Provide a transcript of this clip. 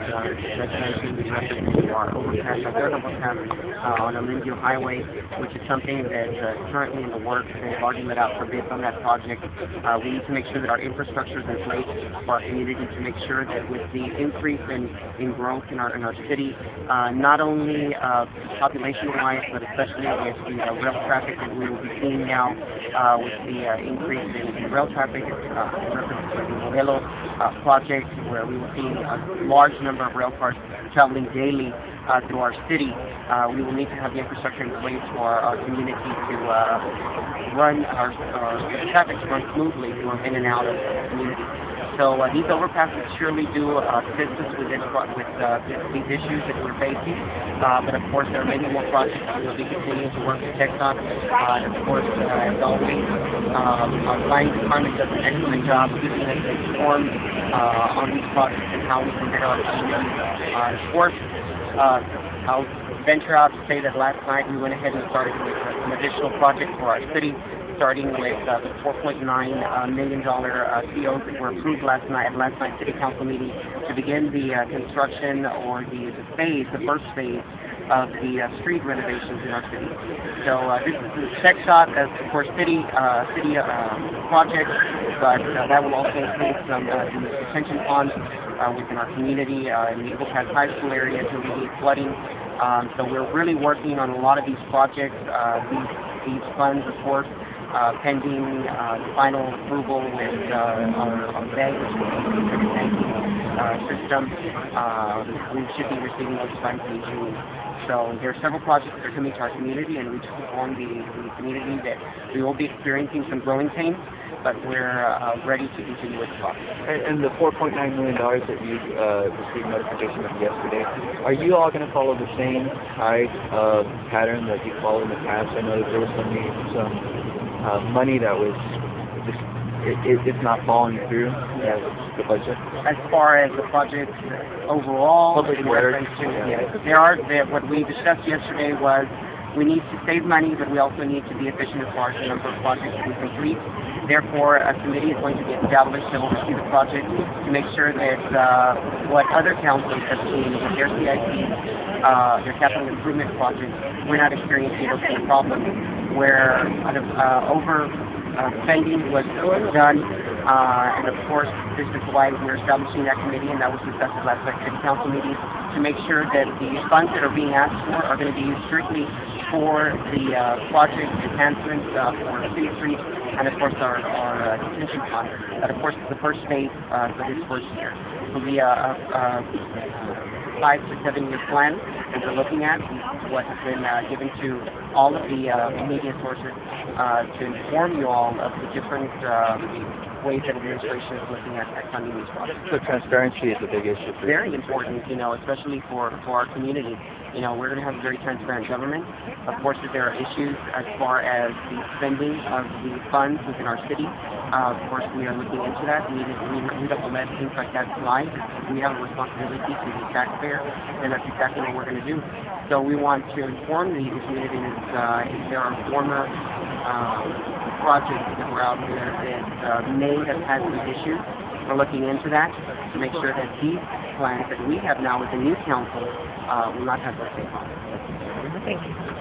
mentioned, we have to our overpass, our third overpass on the Lindsay Highway, which is something that's currently in the works. They've already let out for bids on that project. We need to make sure that our infrastructure is in place for our community to make sure that with the increase in growth in our city, not only population-wise, but especially with the rail traffic that we will be seeing now with the increase in rail traffic, the Modelo project, where we will see a large number of rail cars traveling daily through our city. We will need to have the infrastructure in place for our community to run our traffic to run smoothly in and out of the community. So these overpasses surely do assist us with these issues that we're facing. But of course, there are many more projects that we'll be continuing to work with TechDOT. And of course, as always, our planning department does an excellent job keeping us informed on these projects and how we can better our community. Of course, I'll venture out to say that last night we went ahead and started with some additional projects for our city, starting with the $4.9 million COs that were approved last night's City Council meeting to begin the construction or the first phase of the street renovations in our city. So this is the check shot as, of course, city project, but that will also include some detention ponds within our community in the overpass high school area to alleviate flooding. So we're really working on a lot of these projects. These funds, of course, pending final approval with our bank, which is the banking system. We should be receiving those funds in June. So there are several projects that are coming to our community, and we just inform the community that we will be experiencing some growing pains, but we're ready to continue with the process. And the $4.9 million that you received notification of yesterday, are you all going to follow the same type of pattern that you followed in the past? I know that there was some money that was just it's not following through the budget. As far as the project overall, public works, what we discussed yesterday was we need to save money, but we also need to be efficient as far as the number of projects we complete. Therefore, a committee is going to be established to oversee the project to make sure that what other councils have seen with their CIP, their capital improvement projects, we're not experiencing those same problems where spending was done, and of course, this is why we're establishing that committee, and that was discussed at last night's City Council meeting, to make sure that the funds that are being asked for are going to be used strictly for the project enhancements for city streets, and of course our detention fund. That of course is the first phase for this first year. It will be a 5 to 7 year plan that we're looking at. What has been given to all of the media sources to inform you all of the different ways that administration is looking at funding these projects. So transparency is a big issue for you. Very important, especially for our community. We're going to have a very transparent government. Of course, if there are issues as far as the spending of the funds within our city, of course, we are looking into that. We don't let things like that slide. We have a responsibility to the taxpayer, and that's exactly what we're going to do. So we want to inform the community that if there are former projects that were out there that may have had some issues, we're looking into that to make sure that these plans that we have now with the new council will not have those same problems. Thank you.